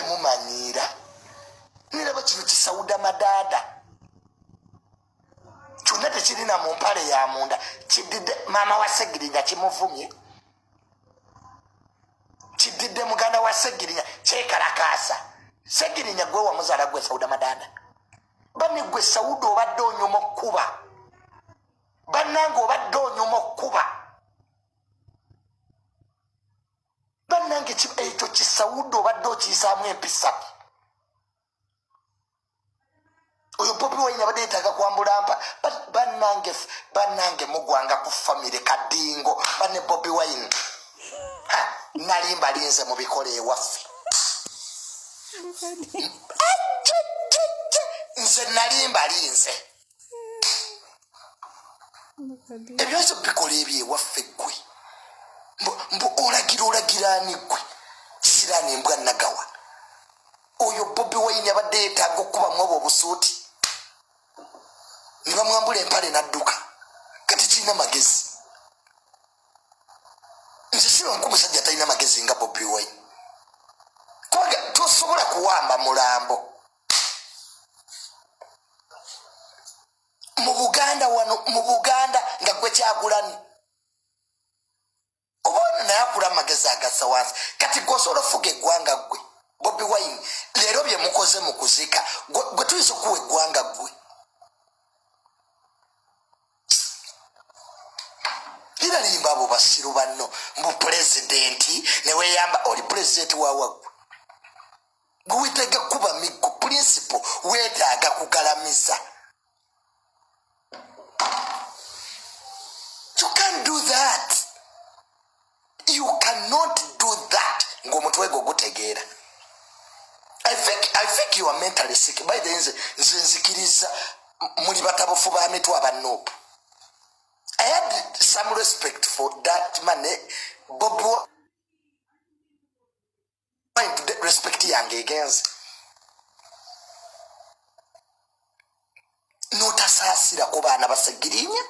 mubadde mumanyira niraba kino kisawuda madada kyonna tekirina mu mpale ya munda kiddidde maama wa Segirinya kimuvumye kiddidde muganda wa Segirinya kyekalakaasa Segirinya gwe wamuzaala gwe sawuda madada banne gwe sawuda obadde onyuma okkuba bannange obadde onyuma okkuba bannange ekyo kisawuda obadde okiyisaamu empisa oyo Bobi Wine abadde yeetaaga kwambula mpa bannange mugwanga ku famire kadingo banne Bobi Wine nali mbalinze mu bikola ewaffe nze nali mbalinze ebyozo bikola ebyewaffe ggwe mbu olagirani ggwe sirani mbwa nagawa oyo Bobi Wine abadde yeetaaga okubamu obwo obusuuti ne bamwambula empale n'adduka kati kirina magezi nze sironku musajja talina magezi nga Bobi Wine kubanga tosobola kuwamba mulambo mu Buganda wano mu Buganda nga gwe Kyagulanyi obaona naye akula amagezi agassa wansi kati gwosobola ofuga eggwanga ggwe Bobi Wine leero bye mukoze mu kuzika gwe tuyinza okuwa eggwanga ggwe limba abo basiru banno mbu pulezidenti ne weyamba oli pulezidenti wawaggwe gwe wetaaga kuba miggo principle wetaaga kugalamiza. You can't do that. You cannot do that. Ngomutwe go gutegeera. I think you are mentally sick. By the nze nzikiriza muli batabufu ba mitu abanopu. I had some respect for that man. Bobo respect yange against. Notasasira ku baana basegirinya.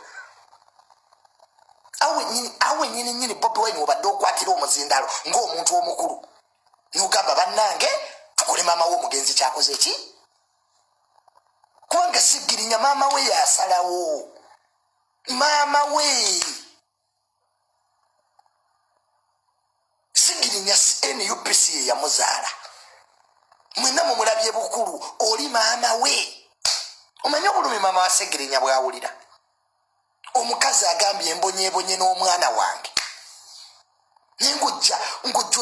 Awe nyini Bobi Wine obadde okwatira omuzindalo ng'omuntu omukulu. Nugamba bannange tukole maama wo omugenzi kyakoze ki? Kubanga Segirinya maama we yasalawo. Maama we Segirinya NUPC yamuzaala. Mwena mumulabye bukulu oli maama we. Omanyi obulumi maama wa Segirinya bwawulira. Omukazi agambye embonyebonye n'omwana wange. Ngujja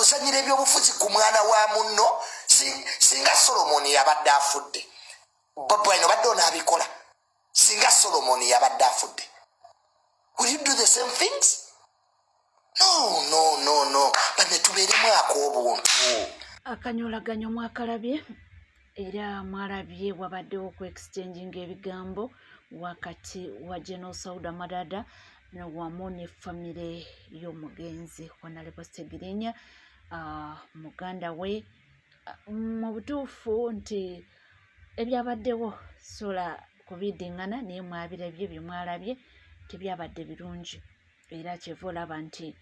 osanyira ebyobufuzi ku mwana wa munno singa Solomon yabadde afudde. Bobi Wine obadde onaabikola singa Solomon yabadde afudde. Will you do the same things? No. Bane tubeeremu ak'obuntu. Akanyolaganyo mwakalabye era mwalabye wabaddewo ku exchanging ebigambo wakati wa General Sauda Madada wamu ne famire y'omugenzi Honorable Segirinya muganda we mu butuufu nti ebyabaddewo sola kubidingana naye mwabirabye bye mwalabye tebyabadde birungi era kyeva olaba nti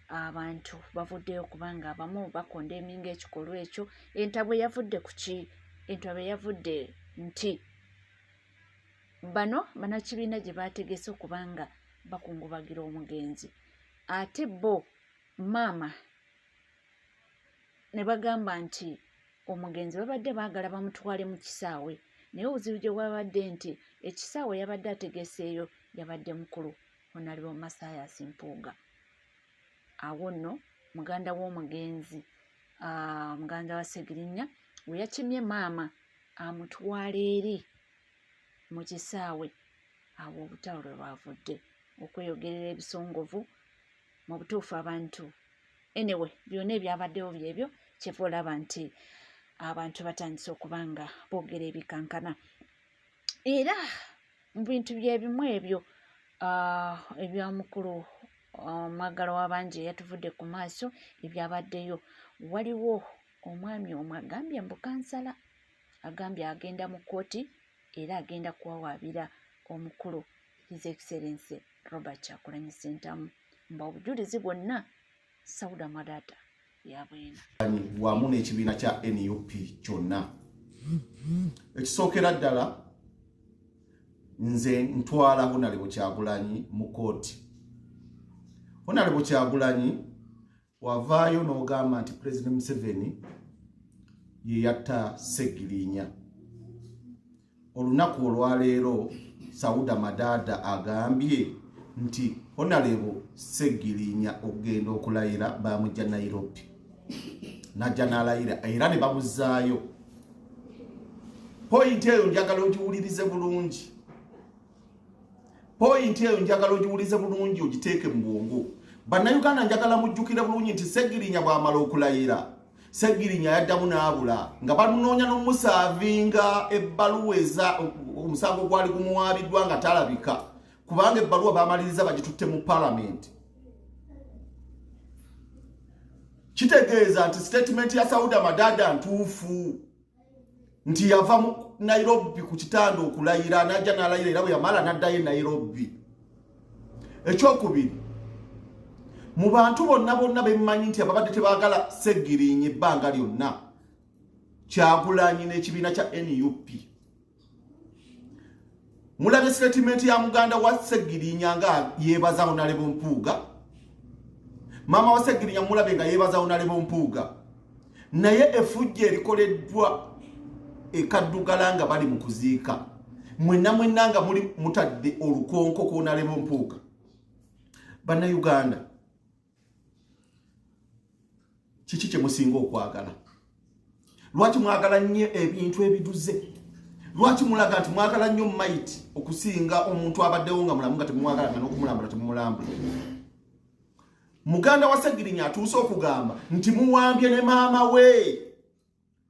abantu bavuddeyo kubanga abamu bakonda eminga ekikolwa ekyo. Entabwe yavudde ku ki? Entabwe yavudde nti bano bannakibiina gye baategese okubanga bakungubagira omugenzi ate bo maama ne bagamba nti omugenzi babadde baagala bamutwale mu kisaawe naye obuzibu gye bwabadde nti ekisaawe yabadde ategeseeyo yabadde mukulu Honorable Mathias Mpuuga. Awo nno muganda w'omugenzi muganda wa Segirinya we yakimye maama amutwala eri mu kisaawe. Awo obutalo lwe bwavudde okweyogerera ebisongovu mu butuufu abantu anyway byonna ebyabaddewo byebyo kyeva olaba nti abantu batandise okubanga boogera ebikankana era mu bintu byebimu ebyo ebyamukulu omwaggala w'abangi eyatuvudde ku maaso ebyabaddeyo. Waliwo omwami omu agambye mbu kansala agambye agenda mu kkooti era agenda kuwawaabira omukulu His Excellency Robert Kyagulanyi Ssentamu mbu obujulizi bwonna Sauda Madada yabwena wamu n'ekibiina kya NUP kyonna. Ekisookera ddala nze ntwala Honorable Kyagulanyi mu kooti. Honorable Kyagulanyi wavaayo n'ogamba nti President Museveni ye yatta Sseggirinya. Olunaku olwaleero Sauda Madada agambye nti Honorable Sseggirinya ogenda okulayira bamujja Nairobi. Najja n'alayira era ne bamuzaayo. Point eyo njagala ogiwulirize bulungi. Point eyo njagala ogiwulirize bulungi ogiteeke mu bwongo. Bannayuganda njagala mujjukire bulungi nti Sseggirinya bw'amala okulayira, Sseggirinya yaddamu n'abula nga banoonya n'omusaavinga ebbaluwa eza omusango gwali gumuwaabiddwa nga talabika, kubanga ebbaluwa baamaliriza bagitutte mu Parliament. Kitegeeza nti statement ya Sauda Madada ntuufu nti yava mu Nairobi ku kitanda okulayira, n'ajja n'alayira era bwe yamala n'addayo Nairobi. Ekyokubiri, mu bantu bonna bemmanyi nti ababadde tebaagala Sseggirinya ebbanga lyonna, Kyagulanyi n'ekibiina kya NUP. Mulabye statement ya muganda wa Sseggirinya nga yeebaza Honorable Mpuuga. Mama wa Sseggirinya mulabye nga yeebaza Honorable Mpuuga. Naye effujjo erikoleddwa ekaddugala nga bali mu kuziika. Mwenna nga muli mutadde olukonko ku Honorable Mpuuga. Bannayuganda, kiki kye musinga okwagala? Lwaki mwagala nnyo ebintu ebiduze? Lwaki mulaga nti mwagala nnyo maiti okusinga omuntu abaddewo nga mulamu nga temumwagala nga n'okumulambula temumulambula? Muganda wa Sseggirinya atuuse okugamba nti muwambye ne maama we.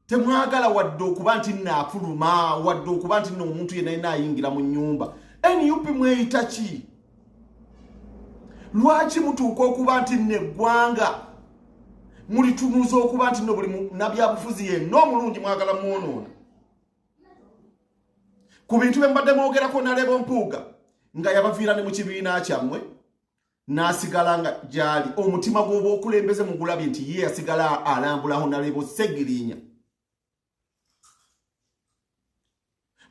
Temwagala wadde okuba nti naafuluma, wadde okuba nti omuntu yenna yenna ayingira mu nnyumba. NUP mweyita ki? Lwaki mutuuka okuba nti neggwanga mulitunuza okuba nti no buli nabyabufuzi yenna omulungi mwagala mwonoona? Ku bintu bye mbadde mwogerako Honorable Mpuuga nga yabaviira ne mu kibiina kyammwe n'asigala nga gyali, omutima gw'oba okulembeze mu gulabye nti ye yasigala alambula Honorable Sseggirinya.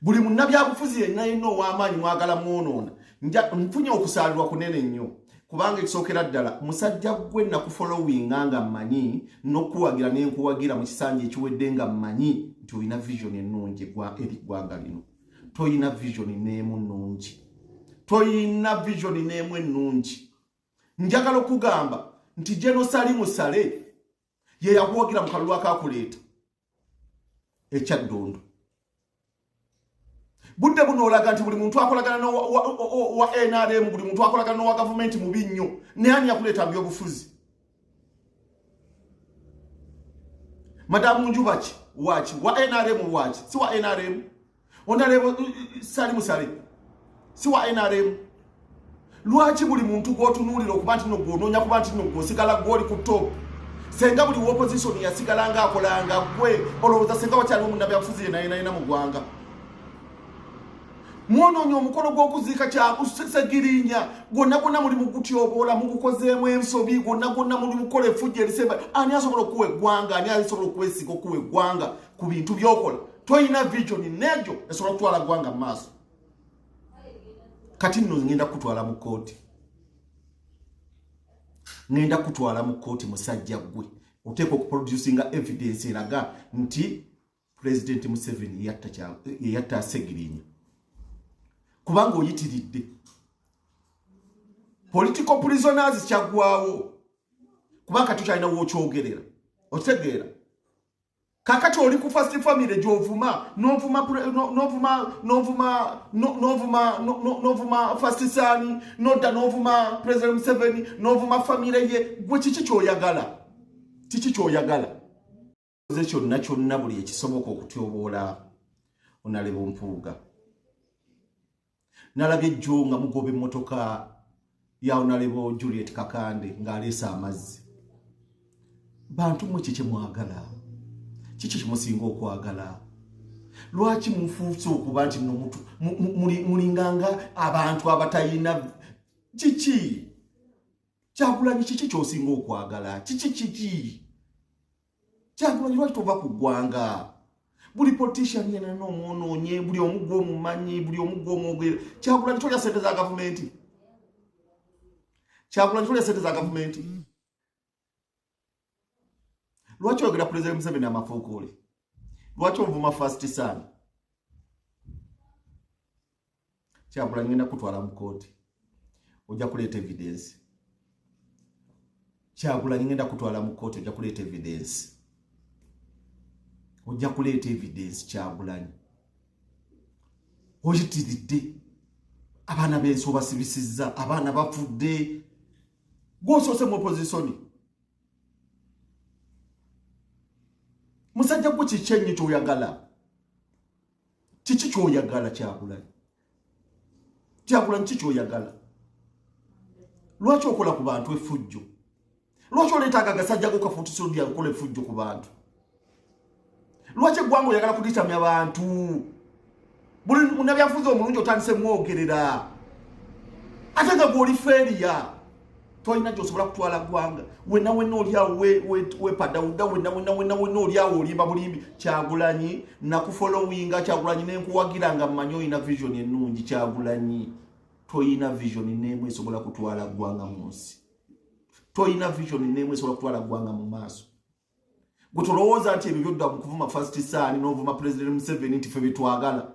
Buli munnabyabufuzi yenna yenna ow'amaanyi mwagala mwonoona. Nfunye okusaalirwa kunene nnyo, kubanga ekisookera ddala musajja gwe nakufollowinga nga mmanyi, n'okuwagira n'enkuwagira mu kisanja ekiwedde nga mmanyi nti olina vision ennungi eri ggwanga lino. Toyina vision n'emu nnungi. Toyina vision n'emu ennungi. Njagala okugamba nti General Musale ye yakuwagira mu kalulu akakuleeta ekyaddondo. Budde buno olaga nti buli muntu akolagana wa NRM, buli muntu akolagana wa government mubi nnyo. Ne ani yakuleeta byobufuzi? Madamu Njubaki wachi wa NRM wachi? Si wa NRM. Honorable Musale si wa NRM. Lwaki buli muntu gwotunuulira okuba nti nogwonoonya kuba nti nogwosigala gwoli ku top? Senga buli opposition yasigala nga akolanga gwe, olowooza senga wakyali omunnabyabufuzi yenna mu ggwanga. Mwonoonye omukolo gw'okuziika Sseggirinya, gwonna muli mu kutyoboola, mugukozeemu ensobi, gwonna muli mukola effujjo erisemba. Ani asobola okuwa eggwanga? Ani asobola okwesiga okuwa eggwanga ku bintu by'okola? Toyina vision n'egyo esobola kutwala ggwanga mu maaso. Kati nno ngenda kutwala mu kooti. Ngenda kutwala mu kooti musajja gwe. Oteeka okuproducinga evidence eraga nti President Museveni yatta Sseggirinya. Kubanga oyitiridde. Political prisoners kyaggwawo. Kubanga tukyalina w'okyogerera. Otegeera. Kakati oli ku first family gy'ovuma, n'ovuma first son, n'ovuma President Museveni, n'ovuma family ye, gwe kiki ky'oyagala? Kiki ky'oyagala? Kyonna buli ekisoboka okutyoboola Honorable Mpuuga. Nalabye jjo nga mugoba emmotoka ya Honorable Juliet Kakande ng'aleese amazzi. Bantu mwe kiki mwagala? Kiki kimusinga okwagala? Lwaki mufuuse okuba nti n'omuntu mulinganga abantu abatayina? Kiki Kyagulanyi kiki ky'osinga okwagala? Kiki Kyagulanyi lwaki tova ku ggwanga? Buli politician yena n'omwonoonye, buli omu gw'omumanyi, buli omu gw'omwogere. Kyagulanyi tolya ssente za gavumenti. Kyagulanyi tolya ssente za gavumenti. Lwaki oyogera President Museveni amafuukuule? Lwaki ovuma First Son? Kyagulanyi ngenda kutwala mu kooti. Ojja kuleeta evidence. Kyagulanyi ngenda kutwala mu kooti, ojja kuleeta evidence. Ojja kuleeta evidence Kyagulanyi. Oyitiridde. Abaana b'ensi obasibisizza, abaana bafudde. Gw'osoose mu opposition. Musajja gwe kiki ennyo ky'oyagala? Kiki ky'oyagala Kyagulanyi? Kyagulanyi kiki ky'oyagala? Lwaki okola ku bantu effujjo? Lwaki oleeta agasajja go kafuutiso lya okola effujjo ku bantu? Lwaki eggwanga oyagala kuditamya abantu? Buli munnabyafuzi omulungi otandise mwogerera. Ate nga gw'oli feeriya. Tolina gy'osobola kutwala ggwanga. Wenna oliawo wepadawuda, wenna oliawo olimba bulimbi. Kyagulanyi nakufollowinga Kyagulanyi nenkuwagira nga mmanyi oyina vision ennungi Kyagulanyi. Toyina vision n'emu esobola kutwala ggwanga mu nsi. Toyina vision n'emu esobola kutwala ggwanga mu maaso. Gwe tolowooza nti ebyo byodda mu kuvuma First Son n'ovuma President Museveni nti ffe bitwagala.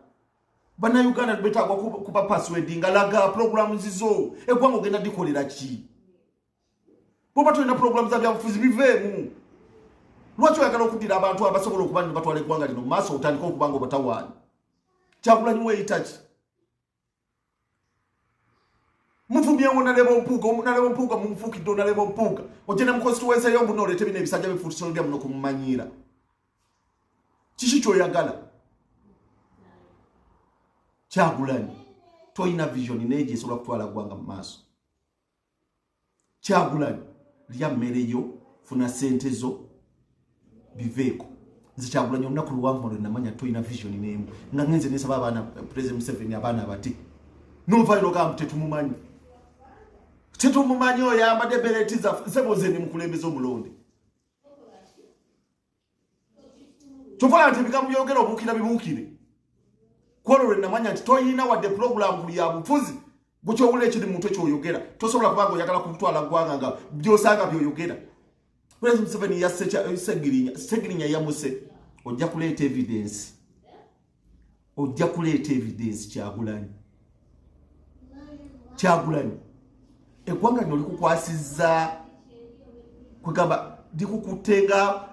Bannayuganda betagwa kuba password nga laga programu zizo. Eggwanga ogenda dikolera ki? Bw'oba tolina programu za byabufuzi biveemu. Lwaki oyagala okuddira abantu abasobola okuba ne batwala eggwanga lino mu maaso otandika okuba nga obatawaani? Kyagulanyi weeyita ki? Muvumyewo Nalebo Mpuuga mumufuukidde Nalebo Mpuuga. Ogenda mu constituency y'omu n'oleeta bino ebisajja bifuutiso bya muno kumumanyiira. Kiki ky'oyagala? Kyagulanyi toyina vision n'egyo esobola kutwala ggwanga mu maaso. Kyagulanyi lya mmere yo, funa ssente zo, biveeko. Nze Kyagulanyi olunaku luwanvu lwe namanya toyina vision n'emu. Nga ngenze nesaba abaana President Museveni abaana abati. N'ovaayo n'ogamba tetumumanyi. Tetumumanyi oyo ayambadde bereti zaffe nseboze ne mukulembeza omulonde. Tokola nti ebigambo byogera obuukira bibuukire. Kwolwo lwe namanya nti toyina wadde program ya bufuzi bukyowula ekiri mu muntu ekyoyogera. Tosobola kubanga oyagala kutwala ggwanga nga byosanga byoyogera. President Museveni yasse Segirinya yamuse. Ojja kuleeta evidence. Ojja kuleeta evidence Kyagulanyi. Kyagulanyi. Eggwanga lino likukwasizza kwegamba likukutenga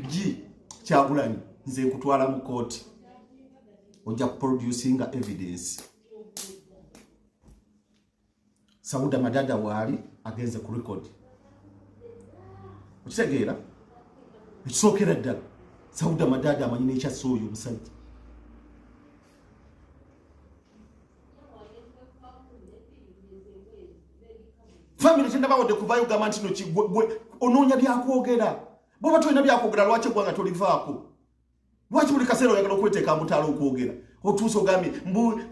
gi Kyagulanyi nze nkutwala mu kooti. Ojja kuproducinga evidence. Sauda Madada waali agenze ku record. Okitegeera? Ekisookera ddala Sauda Madada amanyi n'ekyassa oyo omusajja. Family tenda bawode kuvayo gamba nti no kigwe onoonya byakwogera. Bw'oba tolina byakwogera lwaki eggwanga tolivaako? Lwaki buli kaseera oyagala okweteeka mutaala okwogera? Otuuse ogambye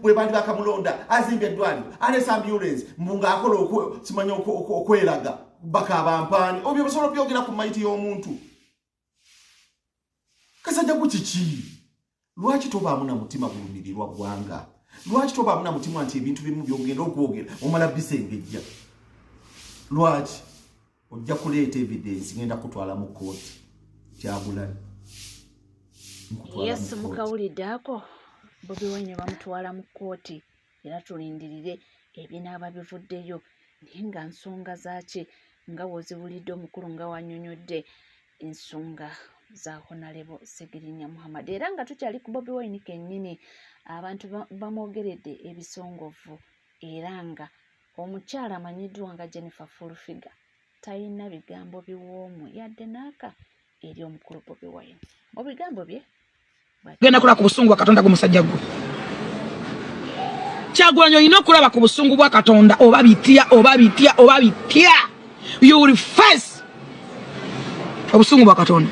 bwe bandi bakamulonda azimbye eddwaliro alesa ambulance ng'akola simanyi okweraga baka abampaani. Obyo bisobola byogera ku mayiti y'omuntu. Kasajja ku kiki? Lwaki tobaamu na mutima gulumirirwa ggwanga? Lwaki tobaamu na mutima nti ebintu bimu byogenda okwogera omala bisengejja? Lwaki? Ojja kuleeta evidence ngenda kutwala mu kooti. Kyagulanyi. Yes, mukawulidde ako Bobi Wine bamutwala mu kooti era tulindirire ebinaaba bivuddeyo naye nga nsonga zaaki nga woziwulidde omukulu nga wannyonnyodde ensonga za Honorable Segirinya Muhammad era nga tukyali ku Bobi Wine kennyini abantu bamwogeredde ebisongovu era nga omukyala amanyiddwa nga Jennifer Fulfiga talina bigambo biwoomu yadde n'aka eri omukulu Bobi Wine. Mu bigambo bye genda kulaba ku busungu bwa Katonda gwe musajja gwe. Kyagulanyi olina okulaba ku busungu bwa Katonda oba bitya. You will face obusungu bwa Katonda.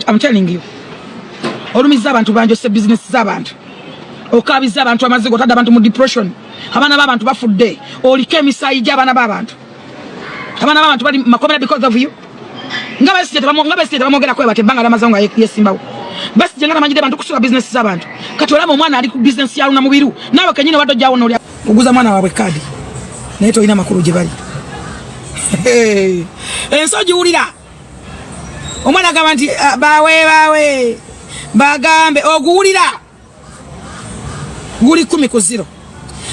I'm telling you. Olumiza abantu banjose business z'abantu. Okabiza abantu amazigo tadde abantu mu depression. Abaana b'abantu bafudde. Oliko emisaayi gy'abaana b'abantu. Abaana b'abantu bali makomera because of you. Ngabesije tebamogera kweba tebanga ramazanga yesimbawo. Basi jengana manjide bantu kusula business z'abantu. Kati olaba omwana ali ku business yalu na mubiru. Nawe kenyine wado jawo no kuguza mwana wawe kadi. Neto ina makuru je bali. Ensoji ulira. Omwana gamba nti bawe bagambe oguulira. Guli 10-0.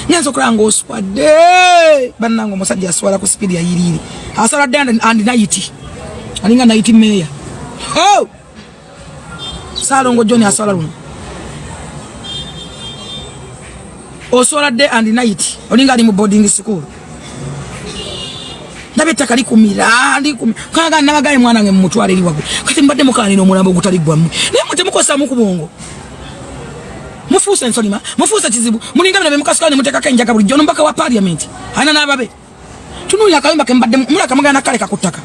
Nyanzo kulango oswade. Banango musajja aswala ku speed ya yiriri. Asala danda and night. Alinga night meya. Oh! Salongo Johnny aswala luno. Oswala day and night. Olinga ali mu boarding school. Ndabeta kali kumira ndi kaga nabagaye mwana nge mutwale liwago. Kati mbadde mukani no mulambo gutali gwamu. Ne mutemukosa mu kubongo. Mufusa ensolima, mufusa kizibu. Mulinga bina bemukasukani muteka kenjaka buli jono mpaka wa parliament. Hana nababe. Tunulira kayimba kembadde mulaka mugana kale kakutaka.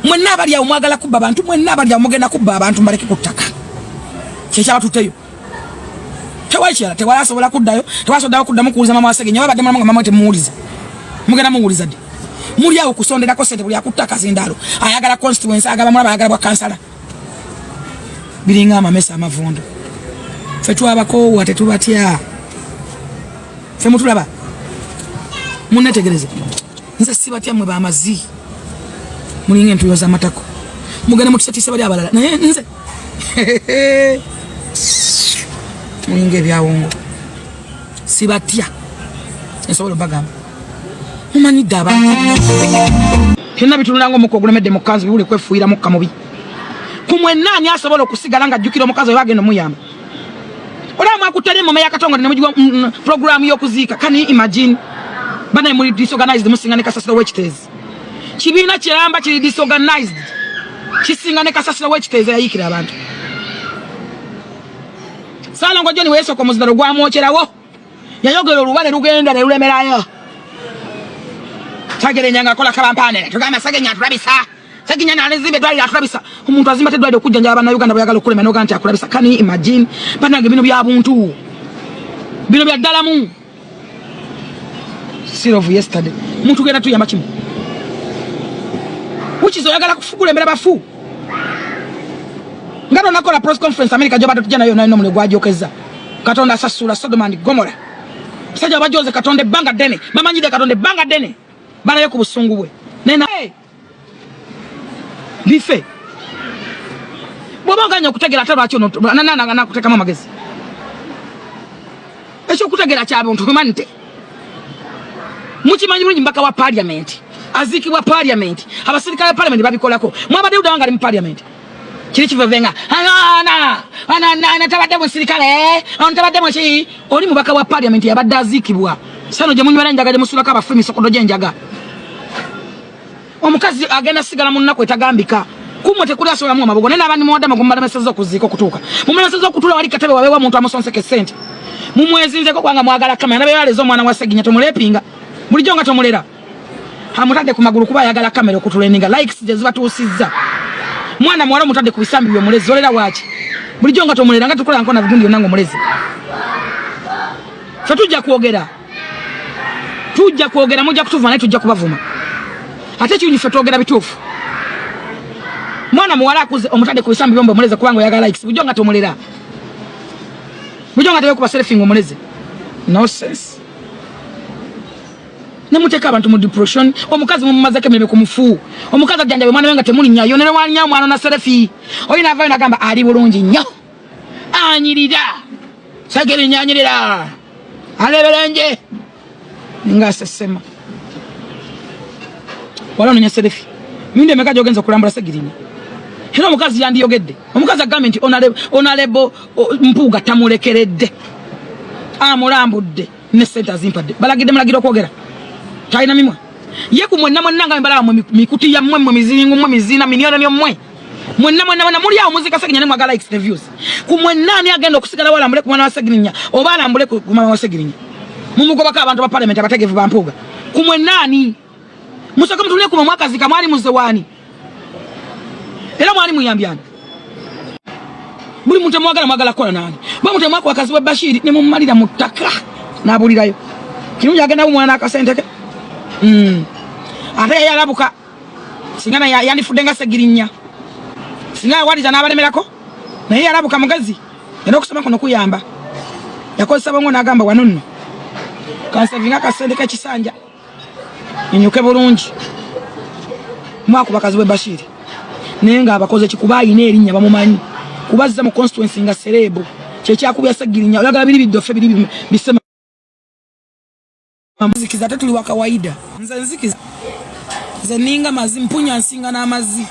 Mwenna abali ya umwagala kubba abantu, mwenna abali ya mugenda kubba abantu mbaleke kutaka. Kyekya batuteyo. Tewaikyala, tewala asobola kuddayo, tewasodayo kuddamu kuuliza mama wasegenya babadde mama temuwuliza. Mugenda muwuliza ddi. Muri awo kusondera ko sente buli akutaka zindalo. Ayagala constituency agaba mulaba ayagala bwa kansala. Biringa amamesa amavundo. Fe twabako wate tubatya. Fe mutulaba. Munetegereze. Nze sibatya mwe bamazi. Mulinga entuyoza matako. Mugane mutisatise bali abalala. Naye nze. Mulinga ebyawongo. Sibatya. Ensobola bagamba. Mumanyi daba. Hina bitunanga omukogulomedde mukanzi buli kwefuira mukka mubi. Kumwe nani asobola okusigala nga jjukira omukazi wagenda muyamba. Ola mwakutale mu meya katonga ne mujwa program y'okuziika. Can you imagine? Bana muri disorganized musingane kasasira wechitezi. Kibina kiramba kiri disorganized. Kisingane kasasira wechitezi yayikira abantu. Salongo Johnny weso ko muzidaro gwa mwocherawo. Yayogero lubale lugenda ne lulemerayo. Tagere nyanga kola kabampane tugamba sagenya turabisa saginya nalizimbe twali aturabisa umuntu azimba tedwali okujja abana Uganda bayagala okulema no ganti akurabisa. Can you imagine? Banange bino bya buntu bino bya dalamu still of yesterday muntu genda tuyamba kimu uchizo yagala kufugula mbere bafu ngado nakola press conference America joba tujana yo nayo mule gwajokeza katonda sasula Sodom and Gomorrah saja bajoze katonde banga dene mamanyide katonde banga dene bana yo kubusungu bwe nena bife bobanganya okutegera atalo akyo nana kuteka magezi ekyo kutegera kyabe onto humanity mukimanyi bulungi mbaka wa parliament azikibwa parliament abasirikale parliament babikolako mwabade udanga ali mu parliament kiri kivevenga ana tabadde mu sirikale on tabadde mu ki oli mubaka wa parliament yabadde azikibwa sano je munywera njagaje musulaka abafumi sokodo jenjaga omukazi agenda sigala munnako etagambika kumwe tekuli asobola mu mabogo nena abandi muwadde magumala mesezo kuziiko kutuuka mumwe mesezo kutula wali katebe wabewa muntu amusonseke sente mumwezinzeko kwanga mwagala kamera nabe yalezo omwana wa Seginya tomulepinga bulijjo nga tomulera hamutadde ku magulu kuba yagala kamera okutuleninga likes je zibatuusizza mwana mwala mutadde ku bisambi byo mulezi olera wachi bulijjo nga tomulera nga tukola nkona bigundi yonango mulezi fe tujja kwogera mujja kutuvana tujja kubavuma ate kyunyi fe twogera bituufu mwana muwala akuze omutadde ku bisambi byombo mulezi kubanga yagala likes bulijjo nga tomulera bulijjo nga tebe kuba selfing omulezi no sense nemuteka abantu mu depression omukazi mu mazake mebe kumufu omukazi ajanja mwana wenga temuli nyayo nene wanya mwana na selfie oyina vayo nagamba ali bulungi nnyo anyirira sagere nyanyirira aleberenje ngasesema wala nya selfie minde mekaje ogenza kulambula Segirinya hino omukazi yandiyogedde omukazi agamente onalebo mpuga tamulekeredde amulambudde ne sente azimpadde balagide mulagiro kwogera taina mimwa yeku mwenna nanga mbala mu mikuti ya mmwe mizingu mmwe mizina miniona nyo mmwe mwenna muri awo muzika Segirinya ne mwagala likes the views ku mwenna ni agenda okusigala wala mbule ku mwana wa Segirinya oba alambule ku mwana wa Segirinya mumugobaka abantu ba parliament abategevu bampuga ku mwenna ni musaka mutule ku mwaka zika mwali muzewani era mwali muyambyana buli muntu mwagala kola nani ba muntu mwako wakazi wa Bashiri ne mumalira mutaka nabulirayo kirunja agenda umwana akasenteke ate yalabuka singana yandifudenga Segirinya singa waliza n'abalemerako naye yalabuka mugazi era okusoma kuno kuyamba yakozesa bongo n'agamba wano nno kansavinga kasende k'ekisanja nyuke bulungi mwaku bakazi bwe Bashiri naye nga abakoze kikuba ayina erinnya bamumanyi kubazza mu constituency nga serebo kyekyakubya sagirinya oyagala biri biddofe biri bisema mzikiza tuli wa kawaida nze nzikiza nze ninga mazi mpunya nsinga n'amazzi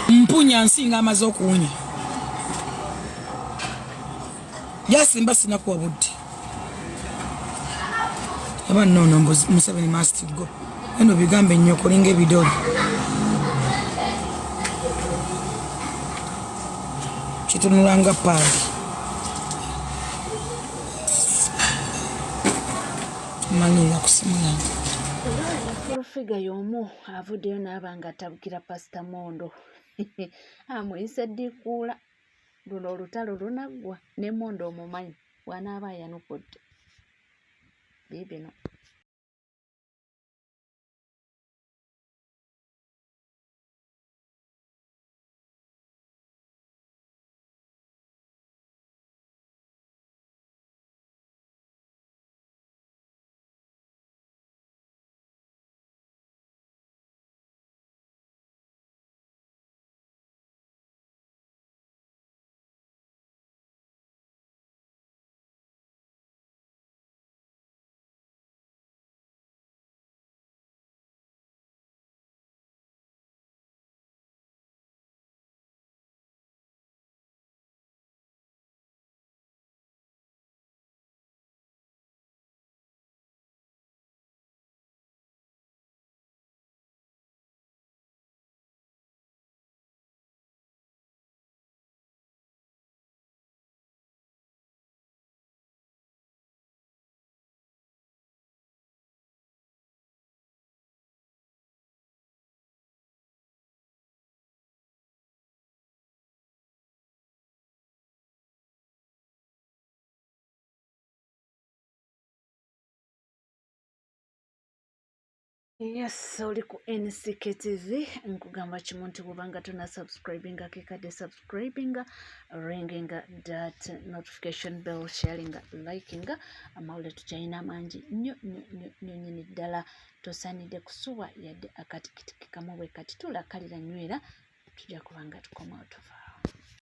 mpunya nsinga amazi okuwunya yasimba sinakuwa budde aba nono Museveni must go eno bigambe nnyo kulinga ebidoli kitunulanga paadi manira kusimu yange fulufiga y'omu avuddeyo n'abanga atabukira Pastor Mondo amuyise ddikuula luno olutalo lunaggwa ne Mondo omumanyi bw'anaaba ayanukudde biibino Yes, oli ku NCK TV nkugamba kimu nti bw'obanga tona subscribinga kekadde subscribinga ringinga that notification bell sharinga likinga amawulire tukyalina mangi nnyo nyini ddala tosaanidde kusuba yadde akatikitiki kamu bwe kati tulakalira nywera tujja kubanga tukomawo tuva